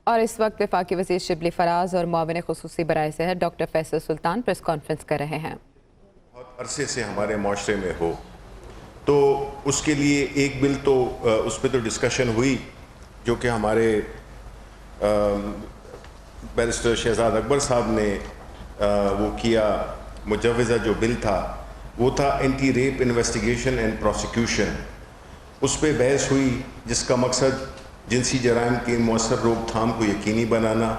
اور اس وقت وفاقی وزیر شبلی فراز اور معاون خصوصی برائے صحت ڈاکٹر فیصل سلطان پریس کانفرنس کر رہے ہیں۔ بہت عرصے سے ہمارے معاشرے میں ہو تو اس کے لیے ایک بل تو اس پہ تو ڈسکشن ہوئی جو کہ ہمارے بیرسٹر شہزاد اکبر صاحب نے وہ کیا، مجوزہ جو بل تھا وہ تھا anti rape investigation and prosecution. اس پہ بحث ہوئی جس کا مقصد جنسی جرائم کی مؤثر روک تھام کو یقینی بنانا،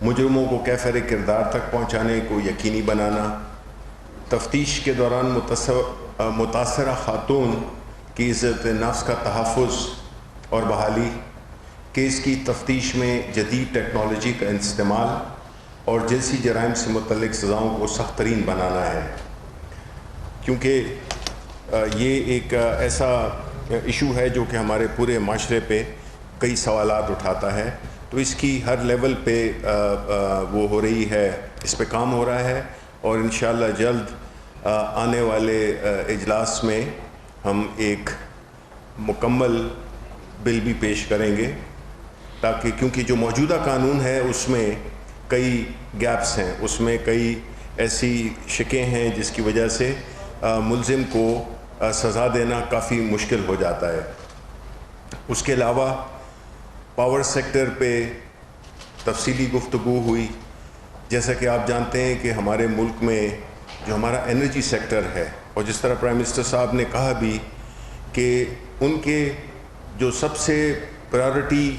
مجرموں کو کیفر کردار تک پہنچانے کو یقینی بنانا، تفتیش کے دوران متاثرہ خاتون کی عزت نفس کا تحفظ اور بحالی، کیس کی تفتیش میں جدید ٹیکنالوجی کا استعمال اور جنسی جرائم سے متعلق سزاؤں کو سخت ترین بنانا ہے۔ کیونکہ یہ ایک ایسا ایشو ہے جو کہ ہمارے پورے معاشرے پہ کئی سوالات اٹھاتا ہے، تو اس کی ہر لیول پہ وہ ہو رہی ہے، اس پہ کام ہو رہا ہے، اور انشاءاللہ جلد آنے والے اجلاس میں ہم ایک مکمل بل بھی پیش کریں گے، تاکہ کیونکہ جو موجودہ قانون ہے اس میں کئی گیپس ہیں، اس میں کئی ایسی شکیں ہیں جس کی وجہ سے ملزم کو سزا دینا کافی مشکل ہو جاتا ہے۔ اس کے علاوہ پاور سیکٹر پہ تفصیلی گفتگو ہوئی۔ جیسا کہ آپ جانتے ہیں کہ ہمارے ملک میں جو ہمارا انرجی سیکٹر ہے، اور جس طرح پرائم منسٹر صاحب نے کہا بھی کہ ان کے جو سب سے پرائیورٹی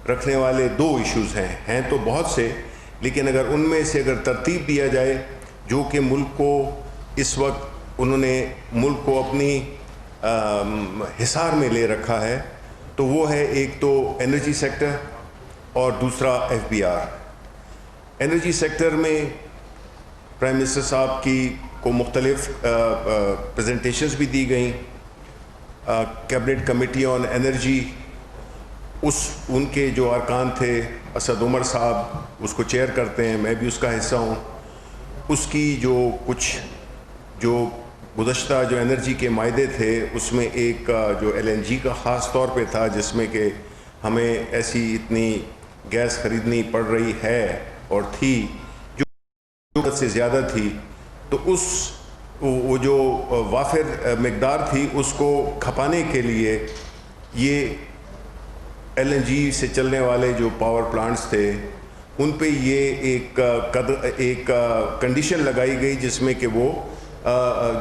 رکھنے والے دو ایشوز ہیں تو بہت سے، لیکن اگر ان میں سے اگر ترتیب دیا جائے جو کہ ملک کو اس وقت انہوں نے ملک کو اپنی حصار میں لے رکھا ہے، تو وہ ہے ایک تو انرجی سیکٹر اور دوسرا F B R. Energy sector میں پرائم منسٹر صاحب کو مختلف پریزنٹیشنز بھی دی گئیں۔ کیبنٹ کمیٹی آن انرجی، ان کے جو ارکان تھے، اسد عمر صاحب اس کو چیئر کرتے ہیں، میں بھی اس کا حصہ ہوں۔ اس کی جو گزشتہ جو انرجی کے معاہدے تھے اس میں ایک جو ایل این جی کا خاص طور پہ تھا، جس میں کہ ہمیں ایسی اتنی گیس خریدنی پڑ رہی ہے اور تھی جو ضرورت سے زیادہ تھی، تو وہ جو وافر مقدار تھی اس کو کھپانے کے لیے یہ ایل این جی سے چلنے والے جو پاور پلانٹس تھے ان پہ یہ ایک کنڈیشن لگائی گئی جس میں کہ وہ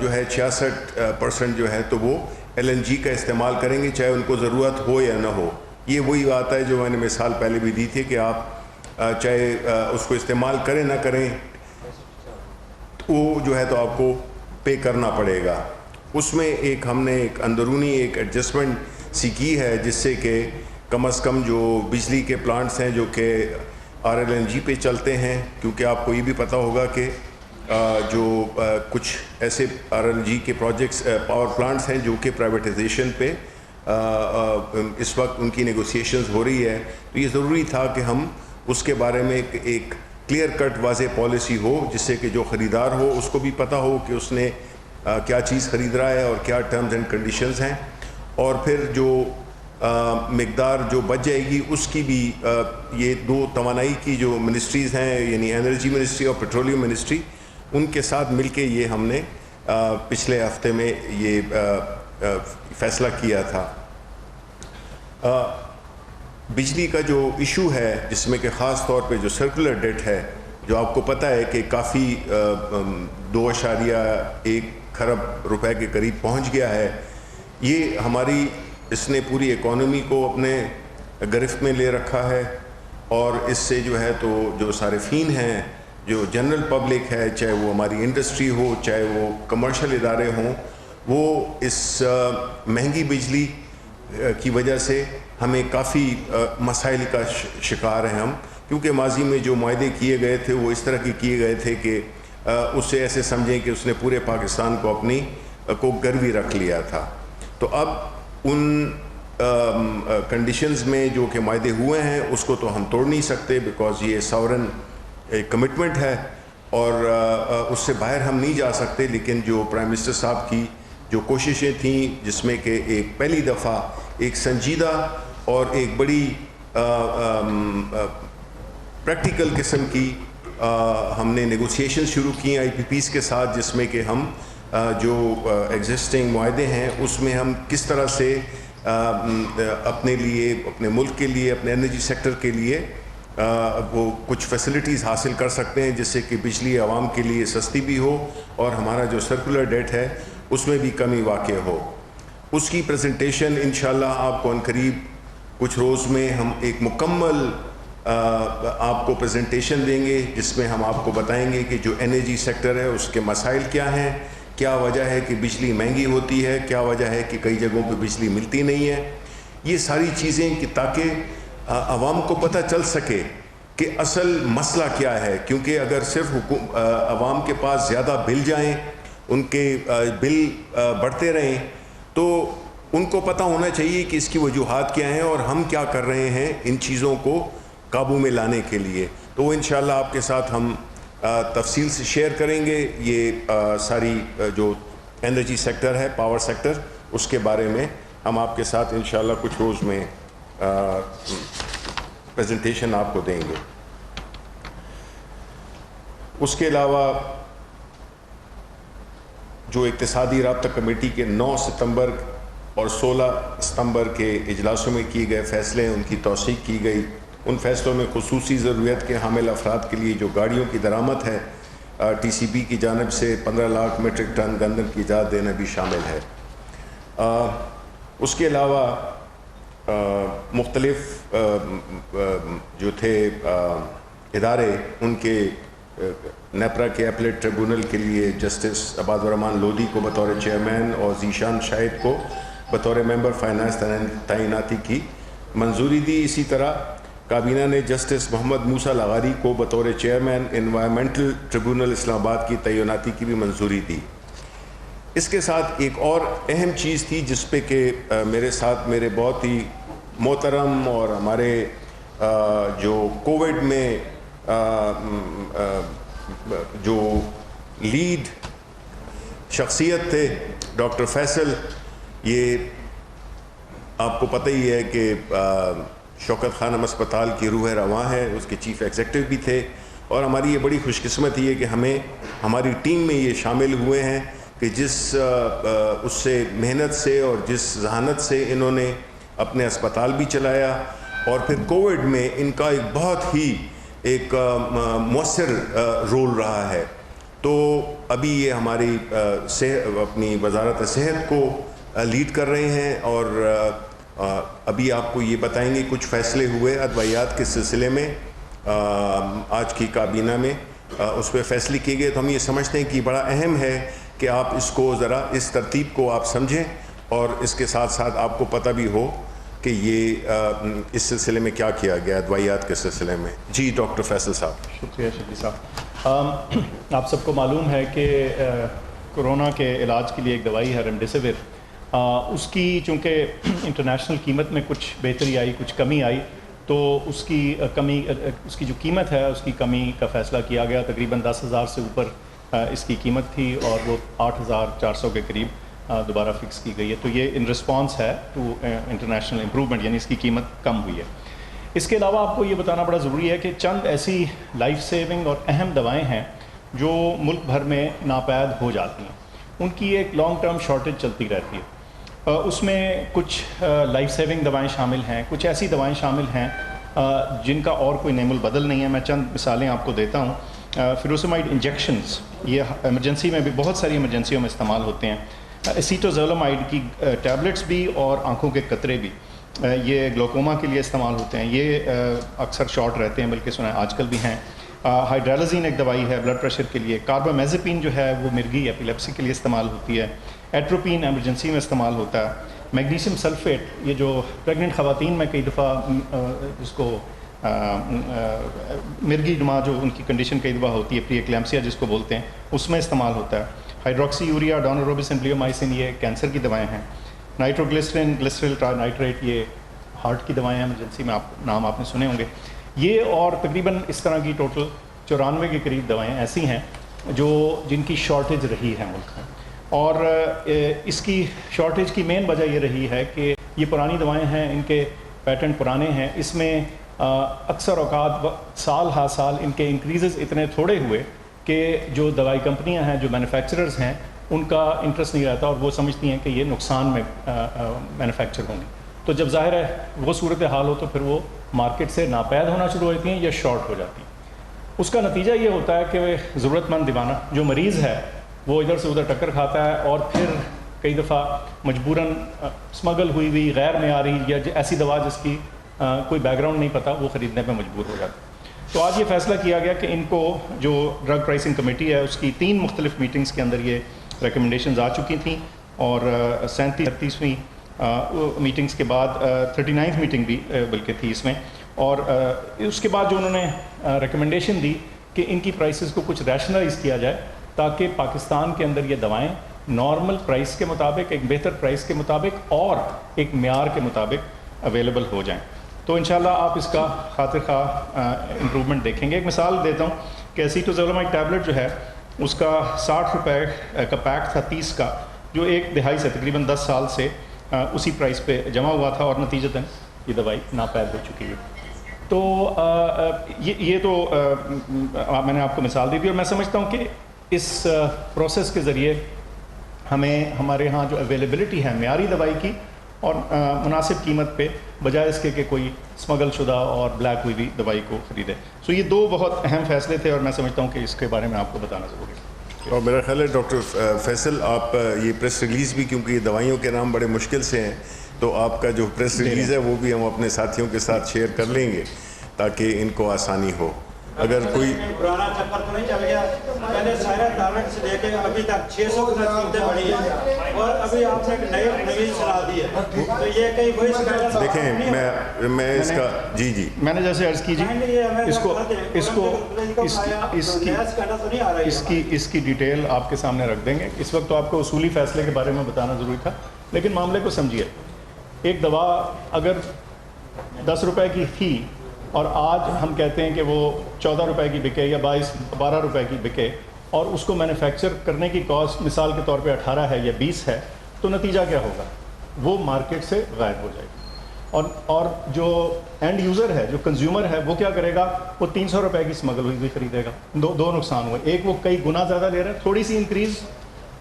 جو ہے 66% جو ہے تو وہ ایل این جی کا استعمال کریں گے، چاہے ان کو ضرورت ہو یا نہ ہو۔ یہ وہی بات ہے جو میں نے مثال پہلے بھی دی تھی کہ آپ چاہے اس کو استعمال کریں نہ کریں، وہ جو ہے تو آپ کو پے کرنا پڑے گا۔ اس میں ہم نے ایک اندرونی ایک ایڈجسٹمنٹ سی کی ہے، جس سے کہ کم از کم جو بجلی کے پلانٹس ہیں جو کہ آر ایل این جی پہ چلتے ہیں، کیونکہ آپ کو یہ بھی پتہ ہوگا کہ جو کچھ ایسے آر ایل جی کے پروجیکٹس پاور پلانٹس ہیں جو کہ پرائیویٹائزیشن پہ اس وقت ان کی نیگوسیشنز ہو رہی ہے، تو یہ ضروری تھا کہ ہم اس کے بارے میں ایک کلیئر کٹ واضح پالیسی ہو، جس سے کہ جو خریدار ہو اس کو بھی پتہ ہو کہ اس نے کیا چیز خرید رہا ہے اور کیا ٹرمز اینڈ کنڈیشنز ہیں، اور پھر جو مقدار جو بچ جائے گی اس کی بھی یہ دو توانائی کی جو منسٹریز ہیں، یعنی انرجی منسٹری اور پیٹرولیم منسٹری، ان کے ساتھ مل کے یہ ہم نے پچھلے ہفتے میں یہ فیصلہ کیا تھا۔ بجلی کا جو ایشو ہے جس میں کہ خاص طور پہ جو سرکولر ڈیٹ ہے، جو آپ کو پتہ ہے کہ کافی 2.1 کھرب روپے کے قریب پہنچ گیا ہے، یہ اس نے پوری اکانومی کو اپنے گرفت میں لے رکھا ہے، اور اس سے جو ہے تو جو صارفین ہیں، جو جنرل پبلک ہے، چاہے وہ ہماری انڈسٹری ہو چاہے وہ کمرشل ادارے ہوں، وہ اس مہنگی بجلی کی وجہ سے ہمیں کافی مسائل کا شکار ہیں ہم، کیونکہ ماضی میں جو معاہدے کیے گئے تھے وہ اس طرح کے کیے گئے تھے کہ اسے ایسے سمجھیں کہ اس نے پورے پاکستان کو اپنی کو گروی رکھ لیا تھا۔ تو اب ان کنڈیشنز میں جو کہ معاہدے ہوئے ہیں اس کو تو ہم توڑ نہیں سکتے، بیکاز یہ ساورن ایک کمٹمنٹ ہے اور اس سے باہر ہم نہیں جا سکتے، لیکن جو پرائم منسٹر صاحب کی جو کوششیں تھیں، جس میں کہ ایک پہلی دفعہ ایک سنجیدہ اور ایک بڑی پریکٹیکل قسم کی ہم نے نیگوسیشن شروع کی آئی پی پیز کے ساتھ، جس میں کہ ہم جو ایگزسٹنگ معاہدے ہیں اس میں ہم کس طرح سے اپنے لیے، اپنے ملک کے لیے، اپنے انرجی سیکٹر کے لیے وہ کچھ فیسلٹیز حاصل کر سکتے ہیں، جس سے کہ بجلی عوام کے لیے سستی بھی ہو اور ہمارا جو سرکولر ڈیٹ ہے اس میں بھی کمی واقع ہو۔ اس کی پریزنٹیشن انشاءاللہ آپ کو عنقریب کچھ روز میں ہم ایک مکمل آپ کو پریزنٹیشن دیں گے، جس میں ہم آپ کو بتائیں گے کہ جو انرجی سیکٹر ہے اس کے مسائل کیا ہیں، کیا وجہ ہے کہ بجلی مہنگی ہوتی ہے، کیا وجہ ہے کہ کئی جگہوں پہ بجلی ملتی نہیں ہے، یہ ساری چیزیں کہ تاکہ عوام کو پتہ چل سکے کہ اصل مسئلہ کیا ہے۔ کیونکہ اگر صرف عوام کے پاس زیادہ بل جائیں، ان کے بل بڑھتے رہیں، تو ان کو پتہ ہونا چاہیے کہ اس کی وجوہات کیا ہیں اور ہم کیا کر رہے ہیں ان چیزوں کو قابو میں لانے کے لیے۔ تو وہ انشاءاللہ آپ کے ساتھ ہم تفصیل سے شیئر کریں گے، یہ ساری جو انرجی سیکٹر ہے، پاور سیکٹر، اس کے بارے میں ہم آپ کے ساتھ انشاءاللہ کچھ روز میں پریزنٹیشن آپ کو دیں گے۔ اس کے علاوہ جو اقتصادی رابطہ کمیٹی کے 9 ستمبر اور 16 ستمبر کے اجلاسوں میں کیے گئے فیصلے، ان کی توثیق کی گئی۔ ان فیصلوں میں خصوصی ضروریات کے حامل افراد کے لیے جو گاڑیوں کی درآمد ہے، ٹی سی بی کی جانب سے 15 لاکھ میٹرک ٹن گندم کی اجازت دینا بھی شامل ہے۔ اس کے علاوہ مختلف جو تھے ادارے، ان کے نیپرا کے اپلیٹ ٹریبونل کے لیے جسٹس عباد الرحمان لودھی کو بطور چیئرمین اور ذیشان شاہد کو بطور ممبر فائنانس تعیناتی کی منظوری دی۔ اسی طرح کابینہ نے جسٹس محمد موسیٰ لغاری کو بطور چیئرمین انوائرمنٹل ٹریبونل اسلام آباد کی تعیناتی کی بھی منظوری دی۔ اس کے ساتھ ایک اور اہم چیز تھی جس پہ کہ میرے ساتھ میرے بہت ہی محترم اور ہمارے جو کووڈ میں جو لیڈ شخصیت تھے ڈاکٹر فیصل، یہ آپ کو پتہ ہی ہے کہ شوکت خانم اسپتال کی روح رواں ہے، اس کے چیف ایگزیکٹو بھی تھے، اور ہماری یہ بڑی خوش قسمتی ہے کہ ہمیں ہماری ٹیم میں یہ شامل ہوئے ہیں کہ جس اس سے محنت سے اور جس ذہانت سے انہوں نے اپنے اسپتال بھی چلایا، اور پھر کووڈ میں ان کا ایک بہت ہی ایک مؤثر رول رہا ہے۔ تو ابھی یہ ہماری اپنی وزارت صحت کو لیڈ کر رہے ہیں، اور ابھی آپ کو یہ بتائیں گے کچھ فیصلے ہوئے ادویات کے سلسلے میں آج کی کابینہ میں، اس پہ فیصلے کیے گئے۔ تو ہم یہ سمجھتے ہیں کہ بڑا اہم ہے کہ آپ اس کو ذرا اس ترتیب کو آپ سمجھیں، اور اس کے ساتھ ساتھ آپ کو پتہ بھی ہو کہ یہ اس سلسلے میں کیا کیا گیا ادویات کے سلسلے میں۔ جی ڈاکٹر فیصل صاحب۔ شکریہ شفیع صاحب۔ آپ سب کو معلوم ہے کہ کرونا کے علاج کے لیے ایک دوائی ہے ریمڈیسیویر، اس کی چونکہ انٹرنیشنل قیمت میں کچھ بہتری آئی، کچھ کمی آئی، تو اس کی جو قیمت ہے اس کی کمی کا فیصلہ کیا گیا۔ تقریباً 10,000 سے اوپر اس کی قیمت تھی، اور وہ 8,400 کے قریب دوبارہ فکس کی گئی ہے۔ تو یہ ان رسپانس ہے ٹو انٹرنیشنل امپرومنٹ، یعنی اس کی قیمت کم ہوئی ہے۔ اس کے علاوہ آپ کو یہ بتانا بڑا ضروری ہے کہ چند ایسی لائف سیونگ اور اہم دوائیں ہیں جو ملک بھر میں ناپید ہو جاتی ہیں، ان کی ایک لانگ ٹرم شارٹیج چلتی رہتی ہے۔ اس میں کچھ لائف سیونگ دوائیں شامل ہیں، کچھ ایسی دوائیں شامل ہیں جن کا اور کوئی نعم البدل نہیں ہے۔ میں چند مثالیں آپ کو دیتا ہوں۔ فیروسیمائڈ انجیکشنز، یہ ایمرجنسی میں بھی بہت ساری ایمرجنسیوں میں استعمال ہوتے ہیں۔ ایسیٹوزولامائڈ کی ٹیبلٹس بھی اور آنکھوں کے قطرے بھی، یہ گلوکوما کے لیے استعمال ہوتے ہیں۔ یہ اکثر شارٹ رہتے ہیں، بلکہ سنا آج کل بھی ہیں۔ ہائیڈرالزین ایک دوائی ہے بلڈ پریشر کے لیے۔ کاربامازیپین جو ہے وہ مرگی ایپیلیپسی کے لیے استعمال ہوتی ہے۔ ایٹروپین ایمرجنسی میں استعمال ہوتا ہے۔ میگنیشیم سلفیٹ، یہ جو پریگننٹ خواتین میں کئی دفعہ جس کو مرگی نما جو ان کی کنڈیشن کئی دفعہ ہوتی ہے، پری ایکلیمسیا جس کو بولتے ہیں، اس میں استعمال ہوتا ہے۔ ہائیڈروکسی یوریا، ڈونوروبیسن، بلیومائسن، یہ کینسر کی دوائیں ہیں۔ نائٹروگلسرین، گلسرل ٹرائنائٹریٹ، یہ ہارٹ کی دوائیں ہیں، ایمرجنسی میں نام آپ نے سنے ہوں گے۔ یہ اور تقریباً اس طرح کی ٹوٹل 94 کے قریب دوائیں ایسی ہیں جن کی شارٹیج رہی ہے ملک میں، اور اس کی شارٹیج کی مین وجہ یہ رہی ہے کہ یہ پرانی دوائیں ہیں، ان کے پیٹنٹ پرانے ہیں، اس میں اکثر اوقات سال ہا سال ان کے انکریزز اتنے تھوڑے ہوئے کہ جو دوائی کمپنیاں ہیں، جو مینوفیکچررز ہیں، ان کا انٹرسٹ نہیں رہتا اور وہ سمجھتی ہیں کہ یہ نقصان میں مینوفیکچر ہوں گی. تو جب ظاہر ہے وہ صورت حال ہو تو پھر وہ مارکیٹ سے ناپید ہونا شروع ہوتی ہیں یا شارٹ ہو جاتی ہیں. اس کا نتیجہ یہ ہوتا ہے کہ ضرورت مند دیوانہ جو مریض ہے وہ ادھر سے ادھر ٹکر کھاتا ہے اور پھر کئی دفعہ مجبوراً اسمگل ہوئی غیر معیاری یا ایسی دوا جس کی کوئی بیک گراؤنڈ نہیں پتہ وہ خریدنے پہ مجبور ہو جاتا ہے. تو آج یہ فیصلہ کیا گیا کہ ان کو جو ڈرگ پرائسنگ کمیٹی ہے اس کی 3 مختلف میٹنگز کے اندر یہ ریکمنڈیشنز آ چکی تھیں اور 37ویں میٹنگز کے بعد 39ویں میٹنگ بھی بلکہ تھی اس میں. اور اس کے بعد جو انہوں نے ریکمنڈیشن دی کہ ان کی پرائسز کو کچھ ریشنلائز کیا جائے تاکہ پاکستان کے اندر یہ دوائیں نارمل پرائس کے مطابق، ایک بہتر پرائس کے مطابق اور ایک معیار کے مطابق اویلیبل ہو جائیں. تو انشاءاللہ آپ اس کا خاطر خواہ امپرومنٹ دیکھیں گے. ایک مثال دیتا ہوں کہ اسیٹوزولامائڈ ٹیبلٹ جو ہے اس کا 60 روپے کا پیک تھا 30 کا، جو 1 دہائی سے تقریباً 10 سال سے اسی پرائس پہ جمع ہوا تھا اور نتیجتاً یہ دوائی ناپید ہو چکی ہے. تو یہ تو میں نے آپ کو مثال دی تھی اور میں سمجھتا ہوں کہ اس پروسیس کے ذریعے ہمیں ہمارے ہاں جو اویلیبلٹی ہے معیاری دوائی کی اور مناسب قیمت پہ، بجائے اس کے کہ کوئی اسمگل شدہ اور بلیک ہوئی بھی دوائی کو خریدے. سو یہ 2 بہت اہم فیصلے تھے اور میں سمجھتا ہوں کہ اس کے بارے میں آپ کو بتانا ضروری ہے. اور میرا خیال ہے ڈاکٹر فیصل آپ یہ پریس ریلیز بھی، کیونکہ یہ دوائیوں کے نام بڑے مشکل سے ہیں، تو آپ کا جو پریس ریلیز ہے وہ بھی ہم اپنے ساتھیوں کے ساتھ شیئر کر لیں گے تاکہ ان کو آسانی ہو. اگر کوئی پرانا چکر تو نہیں چل گیا، پہلے سائرہ ٹیبلٹ سے لے کے ابھی تک 600 کی قیمتیں بڑھی ہیں اور ابھی آپ نے ایک نئی سنا دی ہے. تو یہ کئی وہی دیکھیں میں اس کا جی میں نے جیسے عرض کی اس کی ڈیٹیل آپ کے سامنے رکھ دیں گے. اس وقت تو آپ کو اصولی فیصلے کے بارے میں بتانا ضروری تھا، لیکن معاملے کو سمجھیے. ایک دوا اگر 10 روپے کی تھی اور آج ہم کہتے ہیں کہ وہ 14 روپے کی بکے یا 12 روپے کی بکے اور اس کو مینوفیکچر کرنے کی کاسٹ مثال کے طور پہ 18 ہے یا 20 ہے، تو نتیجہ کیا ہوگا؟ وہ مارکیٹ سے غائب ہو جائے گی. اور جو اینڈ یوزر ہے، جو کنزیومر ہے، وہ کیا کرے گا؟ وہ 300 روپے کی اسمگل ہوئی بھی خریدے گا. دو نقصان ہوئے. ایک وہ کئی گنا زیادہ لے رہا ہے، تھوڑی سی انکریز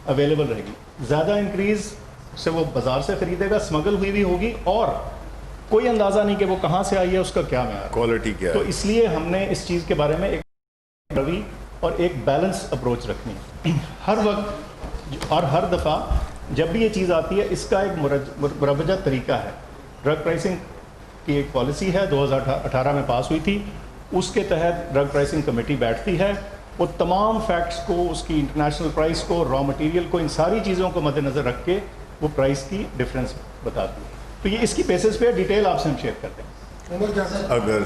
اویلیبل رہے گی، زیادہ انکریز سے وہ بازار سے خریدے گا، اسمگل ہوئی بھی ہوگی اور کوئی اندازہ نہیں کہ وہ کہاں سے آئی ہے، اس کا کیا معیار، کوالٹی کیا ہے. تو اس لیے ہم نے اس چیز کے بارے میں ایک روی اور ایک بیلنس اپروچ رکھنی ہے ہر وقت اور ہر دفعہ جب بھی یہ چیز آتی ہے. اس کا ایک مروجہ طریقہ ہے. ڈرگ پرائسنگ کی ایک پالیسی ہے 2018 میں پاس ہوئی تھی. اس کے تحت ڈرگ پرائسنگ کمیٹی بیٹھتی ہے، وہ تمام فیکٹس کو، اس کی انٹرنیشنل پرائس کو، را مٹیریل کو، ان ساری چیزوں کو مد نظر رکھ کے وہ پرائس کی ڈفرینس بتاتی ہے. تو یہ اس کی بیسس پہ ڈیٹیل آپ سے ہم شیئر کرتے ہیں. اگر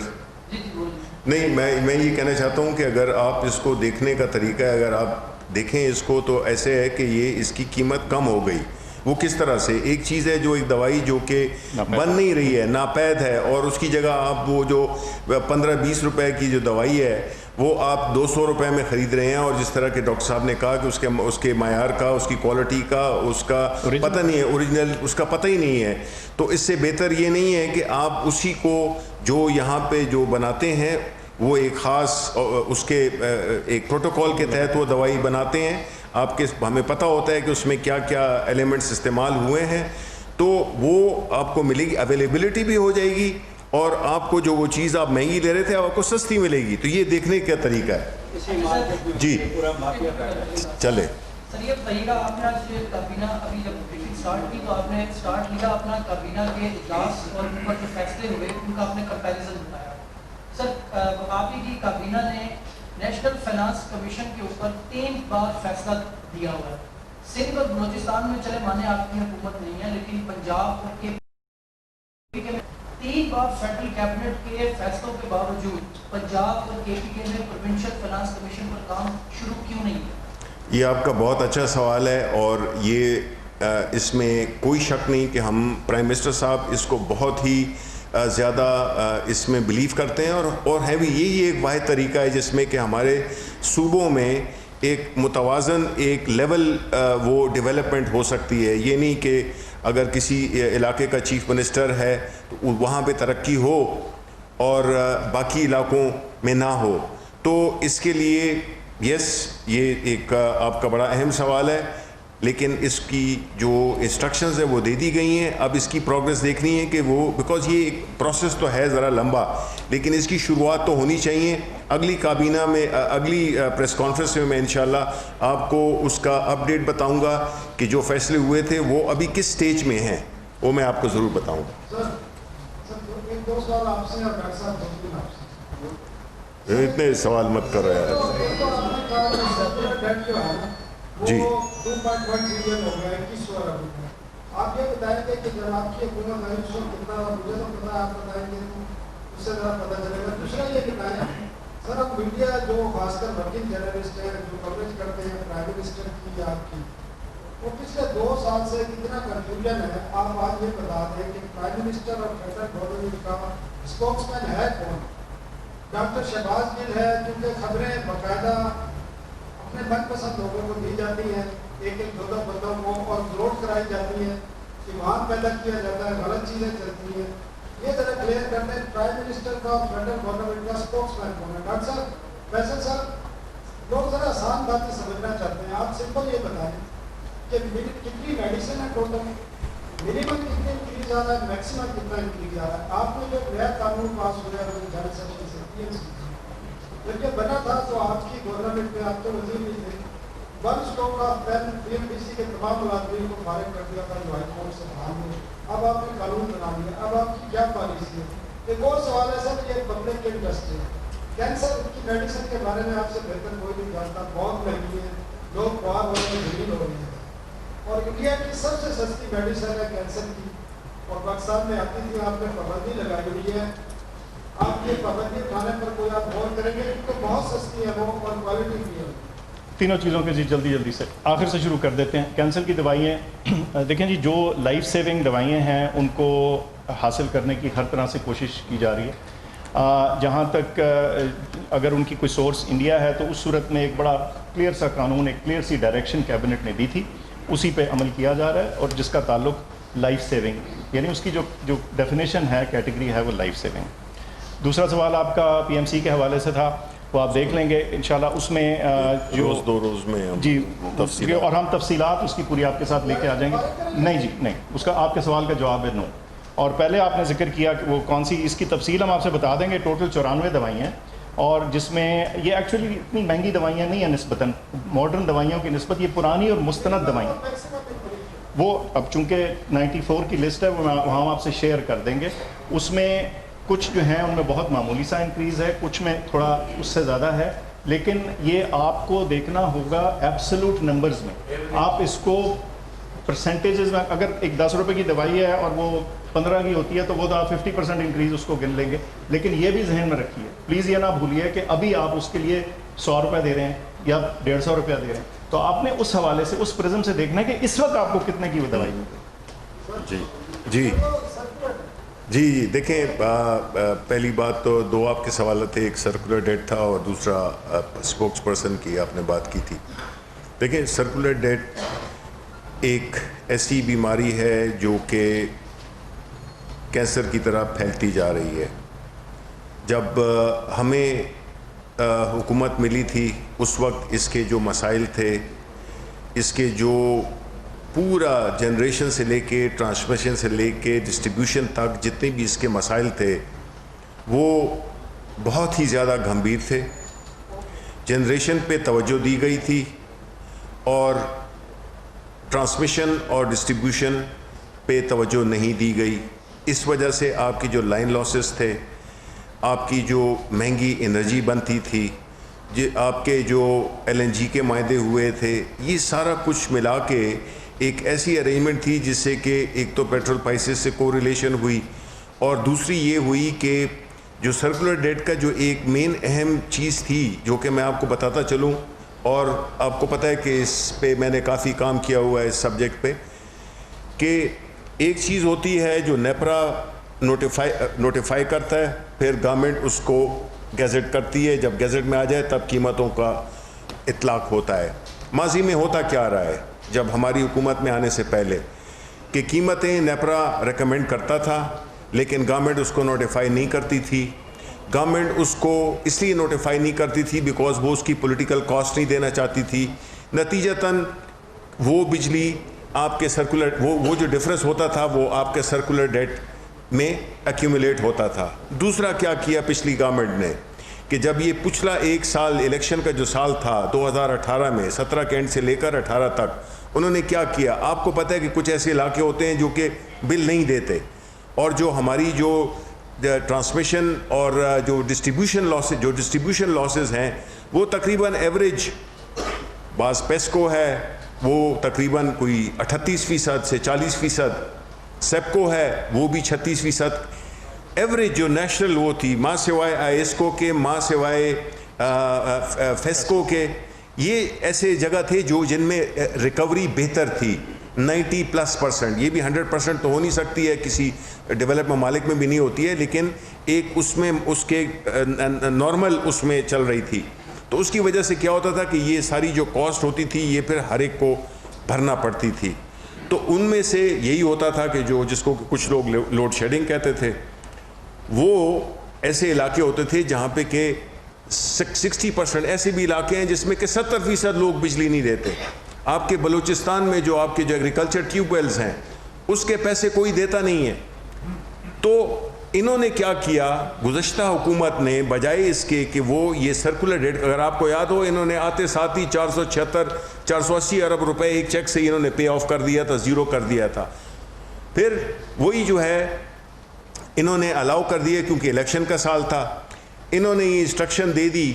نہیں میں یہ کہنا چاہتا ہوں کہ اگر آپ اس کو دیکھنے کا طریقہ ہے، اگر آپ دیکھیں اس کو تو ایسے ہے کہ یہ اس کی قیمت کم ہو گئی. وہ کس طرح سے؟ ایک چیز ہے جو ایک دوائی جو کہ بن نہیں رہی ہے، ناپید ہے، اور اس کی جگہ آپ وہ جو 15-20 روپے کی جو دوائی ہے وہ آپ 200 روپے میں خرید رہے ہیں. اور جس طرح کہ ڈاکٹر صاحب نے کہا کہ اس کے معیار کا، اس کی کوالٹی کا، اس کا پتہ نہیں ہے، اوریجنل اس کا پتہ ہی نہیں ہے. تو اس سے بہتر یہ نہیں ہے کہ آپ اسی کو جو یہاں پہ جو بناتے ہیں وہ ایک خاص اس کے ایک پروٹوکول کے تحت وہ دوائی بناتے ہیں. آپ کے ہمیں پتہ ہوتا ہے کہ اس میں کیا کیا ایلیمنٹس استعمال ہوئے ہیں، تو وہ آپ کو ملے گی، اویلیبلٹی بھی ہو جائے گی اور آپ کو جو وہ چیز آپ مہنگی لے رہے تھے آپ کو سستی ملے گی. تو یہ دیکھنے کا طریقہ ہے. جی چلے. سر یہ بتائیے گا، آپ نے آج کابینہ ابھی جب بریفنگ اسٹارٹ کی تو آپ نے اسٹارٹ کیا اپنا کابینہ کے اجلاس اور ان پر جو فیصلے ہوئے ان کا آپ نے کمپیریزن بتایا. سر آپ کی کابینہ نے نیشنل فائنانس کمیشن کے اوپر 3 بار فیصلہ دیا ہوا ہے. سندھ اور بلوچستان میں چلے مانے آپ کی حکومت نہیں ہے، لیکن پنجاب اور کے 3 بار فیڈرل کیبنٹ کے فیصلوں کے باوجود پنجاب اور کے پی کے نے پروونشل فائنانس کمیشن پر کام شروع کیوں نہیں کیا؟ یہ آپ کا بہت اچھا سوال ہے اور یہ اس میں کوئی شک نہیں کہ ہم پرائم منسٹر صاحب اس کو بہت ہی زیادہ اس میں بلیو کرتے ہیں اور ہے بھی یہی ایک واحد طریقہ ہے جس میں کہ ہمارے صوبوں میں ایک متوازن ایک لیول وہ ڈیولپمنٹ ہو سکتی ہے. یہ نہیں کہ اگر کسی علاقے کا چیف منسٹر ہے تو وہاں پہ ترقی ہو اور باقی علاقوں میں نہ ہو. تو اس کے لیے یس یہ ایک آپ کا بڑا اہم سوال ہے, لیکن اس کی جو انسٹرکشنز ہے وہ دے دی گئی ہیں. اب اس کی پروگریس دیکھنی ہے کہ وہ, بیکاز یہ ایک پروسیس تو ہے ذرا لمبا, لیکن اس کی شروعات تو ہونی چاہیے. اگلی کابینہ میں, اگلی پریس کانفرنس میں انشاءاللہ آپ کو اس کا اپڈیٹ بتاؤں گا کہ جو فیصلے ہوئے تھے وہ ابھی کس سٹیج میں ہیں, وہ میں آپ کو ضرور بتاؤں گا. اتنے سوال مت کرو یار. جی آپ یہ بتائیں گے کہ جب آپ کی حکومت ہے اس وقت کتنا, مجھے تو پتا ہے, آپ بتائیں گے اس سے ذرا پتہ چلے گا. دوسرا یہ بتائیں سر, اب میڈیا جو خاص کر ورکنگ جرنلسٹ ہیں جو کوریج کرتے ہیں پرائم منسٹر کی یا آپ کی, وہ پچھلے 2 سال سے کتنا کنفیوژن ہے. آپ آج یہ بتا دیں کہ پرائم منسٹر اور فیڈرل گورنمنٹ کا اسپوکس مین ہے کون. ڈاکٹر شہباز گل ہے, کیونکہ خبریں باقاعدہ اپنے من پسند لوگوں کو دی جاتی ہیں, ایک 2 بندوں کو, اور ضرورت کرائی جاتی ہے, ایمان پیدا کیا جاتا ہے, غلط چیزیں چلتی ہیں. یہ ذرا کلیئر کرتے ہیں پرائم منسٹر کا اور فیڈرل گورنمنٹ کا اسپوکس مین کون ہے. ڈاکٹر صاحب, فیصل صاحب, لوگ ذرا آسان باتیں سمجھنا چاہتے ہیں. آپ سمپل یہ بتائیں کہ کتنی میڈیسن ہے ٹوٹل, منیمم کتنے انکریز آ رہا ہے, میکسیمم کتنا انکریز آ رہا ہے. آپ نے جو نیا قانون پاس ہو گیا جنرل سیشن سے جب یہ بنا تھا تو آپ کی گورنمنٹ میں, آپ تو وزیر نہیں تھے, 1 اسٹاک آف پین BMPC کے تمام ملازمین کو فارغ کر دیا تھا جو ہائی کورٹ سے باہر ہوئے. اب آپ نے قانون بنا لیا, اب آپ کی کیا پالیسی ہے. ایک اور سوال ہے سر, یہ پبلک انٹرسٹ ہے. کینسر کی میڈیسن کے بارے میں آپ سے بہتر کوئی نہیں جانتا, بہت مہنگی ہے, لوگ خواب ہو رہے ہیں, ذلیل ہو رہے ہیں. اور انڈیا کی سب سے سستی میڈیسن ہے کینسر کی, اور پاکستان میں آتی تھی. آپ نے پابندی لگائی ہوئی ہے, آپ یہ پابندی اٹھانے پر کوئی آپ غور کریں گے کیونکہ بہت سستی ہے وہ اور کوالٹی بھی ہے. تینوں چیزوں کے جلدی سے آخر سے شروع کر دیتے ہیں. کینسر کی دوائیں دیکھیں جی, جو لائف سیونگ دوائیں ہیں ان کو حاصل کرنے کی ہر طرح سے کوشش کی جا رہی ہے. جہاں تک اگر ان کی کوئی سورس انڈیا ہے تو اس صورت میں ایک بڑا کلیئر سا قانون, ایک کلیئر سی ڈائریکشن کیبنٹ نے دی تھی, اسی پہ عمل کیا جا رہا ہے, اور جس کا تعلق لائف سیونگ یعنی اس کی جو ڈیفینیشن ہے, کیٹیگری ہے, وہ لائف سیونگ. دوسرا سوال آپ کا PMC کے حوالے سے تھا, وہ آپ دیکھ لیں گے انشاءاللہ. اس میں جو 2 روز میں جی تفصیلات, اور ہم تفصیلات اس کی پوری آپ کے ساتھ لے کے آ جائیں گے. نہیں جی نہیں, اس کا آپ کے سوال کا جواب ہے نو. اور پہلے آپ نے ذکر کیا کہ وہ کون سی, اس کی تفصیل ہم آپ سے بتا دیں گے. ٹوٹل 94 دوائیں ہیں, اور جس میں یہ ایکچولی اتنی مہنگی دوائیاں نہیں ہیں نسبتاً ماڈرن دوائیوں کی نسبت. یہ پرانی اور مستند دوائیں, وہ اب چونکہ 94 کی لسٹ ہے, وہ وہاں ہم آپ سے شیئر کر دیں گے. اس میں کچھ جو ہیں ان میں بہت معمولی سا انکریز ہے, کچھ میں تھوڑا اس سے زیادہ ہے, لیکن یہ آپ کو دیکھنا ہوگا ایبسولوٹ نمبرز میں. آپ اس کو پرسنٹیجز میں, اگر ایک 10 روپے کی دوائی ہے اور وہ 15 کی ہوتی ہے تو وہ تو آپ 50% انکریز اس کو گن لیں گے. لیکن یہ بھی ذہن میں رکھیے, پلیز یہ نہ بھولیے کہ ابھی آپ اس کے لیے 100 روپے دے رہے ہیں یا 150 روپیہ دے رہے ہیں. تو آپ نے اس حوالے سے, اس پرزم سے دیکھنا ہے کہ اس وقت آپ کو کتنے کی وہ دوائی ملے. جی دیکھیں, پہلی بات تو 2 آپ کے سوالات تھے, ایک سرکولر ڈیٹ تھا اور دوسرا اسپوکس پرسن کی آپ نے بات کی تھی. دیکھیں, سرکولر ڈیٹ ایک ایسی بیماری ہے جو کہ کینسر کی طرح پھیلتی جا رہی ہے. جب ہمیں حکومت ملی تھی اس وقت اس کے جو مسائل تھے, اس کے جو پورا جنریشن سے لے کے ٹرانسمیشن سے لے کے ڈسٹریبیوشن تک جتنے بھی اس کے مسائل تھے وہ بہت ہی زیادہ گھمبیر تھے. جنریشن پہ توجہ دی گئی تھی اور ٹرانسمیشن اور ڈسٹریبیوشن پہ توجہ نہیں دی گئی. اس وجہ سے آپ کی جو لائن لاسز تھے, آپ کی جو مہنگی انرجی بنتی تھی, آپ کے جو LNG کے معاہدے ہوئے تھے, یہ سارا کچھ ملا کے ایک ایسی ارینجمنٹ تھی جس سے کہ ایک تو پیٹرول پرائسز سے کو ریلیشن ہوئی, اور دوسری یہ ہوئی کہ جو سرکولر ڈیٹ کا جو ایک مین اہم چیز تھی جو کہ میں آپ کو بتاتا چلوں, اور آپ کو پتہ ہے کہ اس پہ میں نے کافی کام کیا ہوا ہے اس سبجیکٹ پہ, کہ ایک چیز ہوتی ہے جو نیپرا نوٹیفائی کرتا ہے, پھر گورنمنٹ اس کو گیزٹ کرتی ہے, جب گیزٹ میں آ جائے تب قیمتوں کا اطلاق ہوتا ہے. ماضی میں ہوتا کیا رہا ہے, جب ہماری حکومت میں آنے سے پہلے کہ قیمتیں نیپرا ریکمینڈ کرتا تھا لیکن گورنمنٹ اس کو نوٹیفائی نہیں کرتی تھی. گورنمنٹ اس کو اس لیے نوٹیفائی نہیں کرتی تھی بیکاز وہ اس کی پولیٹیکل کاسٹ نہیں دینا چاہتی تھی. نتیجتاً وہ بجلی آپ کے سرکولر وہ جو ڈفرنس ہوتا تھا وہ آپ کے سرکولر ڈیٹ میں ایکیومولیٹ ہوتا تھا. دوسرا کیا کیا پچھلی گورنمنٹ نے کہ جب یہ پچھلا ایک سال الیکشن کا جو سال تھا 2018 میں 17 کے اینڈ سے لے کر 18 تک انہوں نے کیا کیا. آپ کو پتہ ہے کہ کچھ ایسے علاقے ہوتے ہیں جو کہ بل نہیں دیتے اور جو ہماری جو ٹرانسمیشن اور جو ڈسٹریبیوشن لاسز ہیں وہ تقریباً ایوریج بعض پیسکو ہے وہ تقریباً کوئی 38% سے 40%، سیپکو ہے وہ بھی 36%. ایوریج جو نیشنل وہ تھی ماں سوائے آئیسکو کے ماں سوائے فیسکو کے، یہ ایسے جگہ تھے جو جن میں ریکوری بہتر تھی 90+%. یہ بھی 100% تو ہو نہیں سکتی ہے، کسی ڈیولپ ممالک میں بھی نہیں ہوتی ہے، لیکن ایک اس میں اس کے نارمل اس میں چل رہی تھی. تو اس کی وجہ سے کیا ہوتا تھا کہ یہ ساری جو کاسٹ ہوتی تھی یہ پھر ہر ایک کو بھرنا پڑتی تھی. تو ان میں سے یہی ہوتا تھا کہ جس کو کچھ لوگ لوڈ شیڈنگ کہتے تھے، وہ ایسے علاقے ہوتے تھے جہاں پہ کہ 60% ایسے بھی علاقے ہیں جس میں کہ 70% لوگ بجلی نہیں دیتے. آپ کے بلوچستان میں جو آپ کے جو ایگریکلچر ٹیوب ویلز ہیں اس کے پیسے کوئی دیتا نہیں ہے. تو انہوں نے کیا کیا گزشتہ حکومت نے، بجائے اس کے کہ وہ یہ سرکولر ڈیٹ، اگر آپ کو یاد ہو انہوں نے آتے ساتھ ہی 480 ارب روپے ایک چیک سے انہوں نے پے آف کر دیا تھا، زیرو کر دیا تھا. پھر وہی جو ہے انہوں نے الاؤ کر دیا کیونکہ الیکشن کا سال تھا. انہوں نے یہ انسٹرکشن دے دی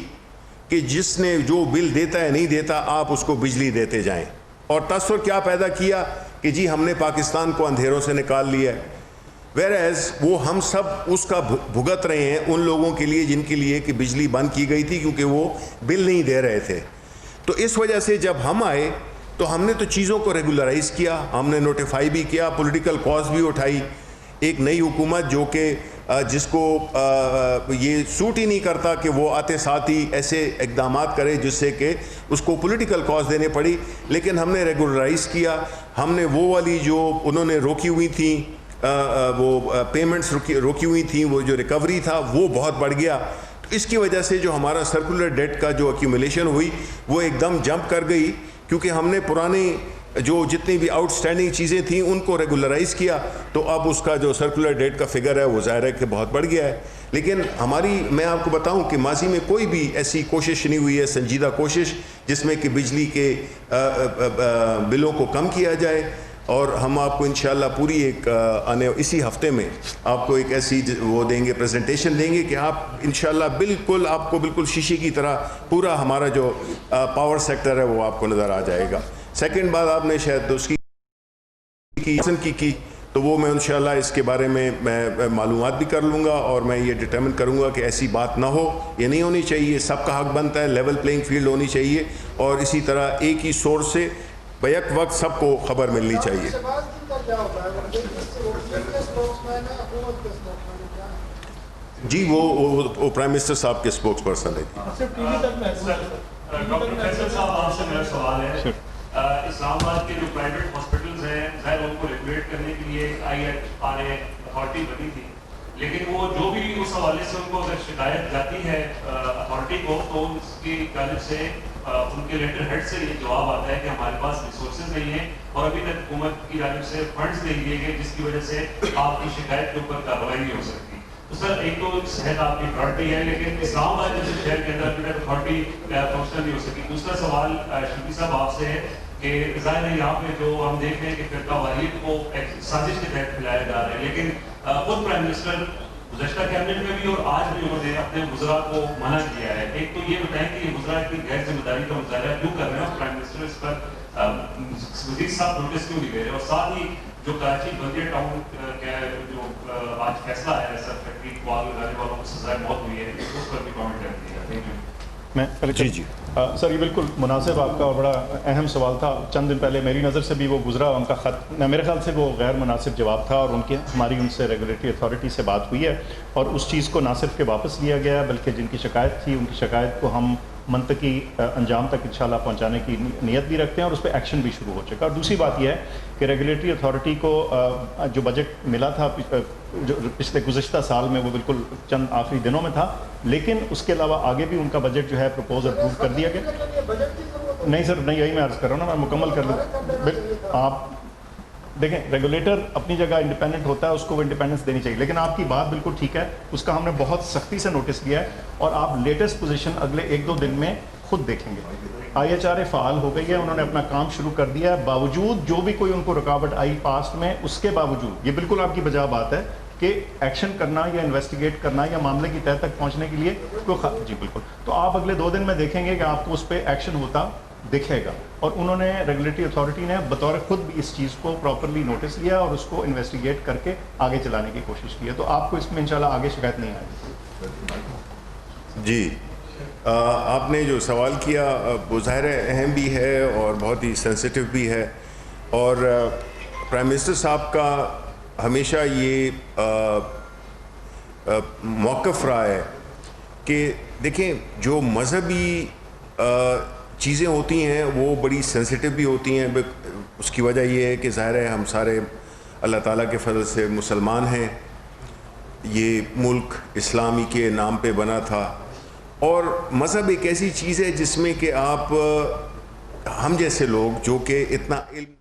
کہ جس نے جو بل دیتا ہے نہیں دیتا آپ اس کو بجلی دیتے جائیں. اور تصور کیا پیدا کیا کہ جی ہم نے پاکستان کو اندھیروں سے نکال لیا ہے، ویرائز وہ ہم سب اس کا بھگت رہے ہیں ان لوگوں کے لیے جن کے لیے کہ بجلی بند کی گئی تھی کیونکہ وہ بل نہیں دے رہے تھے. تو اس وجہ سے جب ہم آئے تو ہم نے تو چیزوں کو ریگولرائز کیا، ہم نے نوٹیفائی بھی کیا، پولیٹیکل کاز بھی اٹھائی. ایک نئی حکومت جو کہ جس کو یہ سوٹ ہی نہیں کرتا کہ وہ آتے ساتھ ہی ایسے اقدامات کرے جس سے کہ اس کو پولیٹیکل کاز دینے پڑی، لیکن ہم نے ریگولرائز کیا. ہم نے وہ والی جو انہوں نے روکی ہوئی تھیں وہ پیمنٹس روکی ہوئی تھیں، وہ جو ریکوری تھا وہ بہت بڑھ گیا. تو اس کی وجہ سے جو ہمارا سرکولر ڈیٹ کا جو ایکیومولیشن ہوئی وہ ایک دم جمپ کر گئی، کیونکہ ہم نے پرانے جو جتنی بھی آؤٹ اسٹینڈنگ چیزیں تھیں ان کو ریگولرائز کیا. تو اب اس کا جو سرکولر ڈیٹ کا فگر ہے وہ ظاہر ہے کہ بہت بڑھ گیا ہے. لیکن میں آپ کو بتاؤں کہ ماضی میں کوئی بھی ایسی کوشش نہیں ہوئی ہے، سنجیدہ کوشش، جس میں کہ بجلی کے بلوں کو کم کیا جائے. اور ہم آپ کو انشاءاللہ پوری ایک اسی ہفتے میں آپ کو ایک ایسی وہ دیں گے، پریزنٹیشن دیں گے کہ آپ انشاءاللہ بالکل آپ کو بالکل شیشے کی طرح پورا ہمارا جو پاور سیکٹر ہے وہ آپ کو نظر آ جائے گا. سیکنڈ بات آپ نے شاید اس کی تو وہ میں انشاءاللہ اس کے بارے میں معلومات بھی کر لوں گا اور میں یہ ڈٹرمن کروں گا کہ ایسی بات نہ ہو، یہ نہیں ہونی چاہیے. سب کا حق بنتا ہے، لیول پلینگ فیلڈ ہونی چاہیے اور اسی طرح ایک ہی سورس سے بیک وقت سب کو خبر ملنی چاہیے. جی وہ پرائم منسٹر صاحب کے اسپوکس پرسن ہے. ڈاکٹر فیصل صاحب آپ سے میرا سوال ہے، اسلام آباد کے جو پرائیویٹ ہاسپٹلز ہیں ظاہر ان کو ریگولیٹ کرنے کے لیے IRA اتھارٹی بنی تھی، لیکن وہ جو بھی اس حوالے سے ان کو اگر شکایت جاتی ہے اتھارٹی کو تو اس کی جانب سے ان کے لیٹر ہیڈ سے یہ جواب آتا ہے کہ ہمارے پاس ریسورسز نہیں ہیں اور ابھی تک حکومت کی جانب سے فنڈز نہیں دیے گئے، جس کی وجہ سے آپ کی شکایت کے اوپر کارروائی نہیں ہو سکتی. تو سر ایک تو صحت آپ کی پرائرٹی ہے، لیکن اسلام آباد جیسے شہر کے اندر ابھی تک اتھارٹی فنکشنل نہیں ہو سکی. دوسرا سوال شفیع صاحب آپ سے ہے کہ ظاہر ہے یہاں پہ جو ہم دیکھ رہے ہیں کہ فرقہ واریت کو ایک سازش کے تحت پھیلایا جا رہا ہے، لیکن خود پرائم منسٹر گزشتہ کیبنٹ میں بھی اور آج بھی انہوں نے اپنے وزراء کو منع کیا ہے. ایک تو یہ بتائیں کہ یہ وزراء اتنی غیر ذمہ داری کا مظاہرہ کیوں کر رہے ہیں اور پرائم منسٹر اس پر وزیر صاحب نوٹس کیوں نہیں دے رہے، اور ساتھ ہی جو کراچی بلدیہ ٹاؤن کا جو آج فیصلہ آیا ہے سر فیکٹری کو آگ لگانے والوں کو سزائے موت ہوئی ہے، اس پر بھی کامنٹ کر دیا. Thank you. میں جی سر یہ بالکل مناسب آپ کا اور بڑا اہم سوال تھا. چند دن پہلے میری نظر سے بھی وہ گزرا، ان کا خط میرے خیال سے وہ غیر مناسب جواب تھا اور ہماری ان سے ریگولیٹری اتھارٹی سے بات ہوئی ہے اور اس چیز کو نہ صرف کہ واپس لیا گیا ہے بلکہ جن کی شکایت تھی ان کی شکایت کو ہم منطقی انجام تک انشاءاللہ پہنچانے کی نیت بھی رکھتے ہیں اور اس پہ ایکشن بھی شروع ہو چکا. اور دوسری بات یہ ہے کہ ریگولیٹری اتھارٹی کو جو بجٹ ملا تھا جو پچھلے گزشتہ سال میں وہ بالکل چند آخری دنوں میں تھا, لیکن اس کے علاوہ آگے بھی ان کا بجٹ جو ہے پروپوز اپروو کر دیا گیا. نہیں سر, نہیں, یہی میں عرض کر رہا ہوں نا, میں مکمل کر لوں. آپ دیکھیں ریگولیٹر اپنی جگہ انڈیپینڈنٹ ہوتا ہے, اس کو وہ انڈیپینڈنس دینی چاہیے, لیکن آپ کی بات بالکل ٹھیک ہے, اس کا ہم نے بہت سختی سے نوٹس لیا ہے اور آپ لیٹسٹ پوزیشن اگلے 1-2 دن میں خود دیکھیں گے. IHRA فعال ہو گئی ہے, انہوں نے اپنا کام شروع کر دیا ہے, باوجود جو بھی کوئی ان کو رکاوٹ آئی پاسٹ میں, اس کے باوجود یہ بالکل آپ کی بجا بات ہے کہ ایکشن کرنا یا انویسٹیگیٹ کرنا یا معاملے کی تہہ تک پہنچنے کے لیے کوئی جی بالکل. تو آپ اگلے 2 دن میں دیکھیں گے کہ آپ کو اس پہ ایکشن ہوتا دکھے گا, اور انہوں نے ریگولیٹری اتھارٹی نے بطور خود بھی اس چیز کو پراپرلی نوٹس لیا اور اس کو انویسٹیگیٹ کر کے آگے چلانے کی کوشش کی ہے. تو آپ کو اس میں انشاءاللہ آگے شکایت نہیں آئے گی. جی, آپ نے جو سوال کیا وہ ظاہر اہم بھی ہے اور بہت ہی سینسٹیو بھی ہے, اور پرائم منسٹر صاحب کا ہمیشہ یہ موقف رہا ہے کہ دیکھیں جو مذہبی چیزیں ہوتی ہیں وہ بڑی سینسٹیو بھی ہوتی ہیں. اس کی وجہ یہ ہے کہ ظاہر ہے ہم سارے اللہ تعالیٰ کے فضل سے مسلمان ہیں, یہ ملک اسلامی کے نام پہ بنا تھا, اور مذہب ایک ایسی چیز ہے جس میں کہ آپ ہم جیسے لوگ جو کہ اتنا علم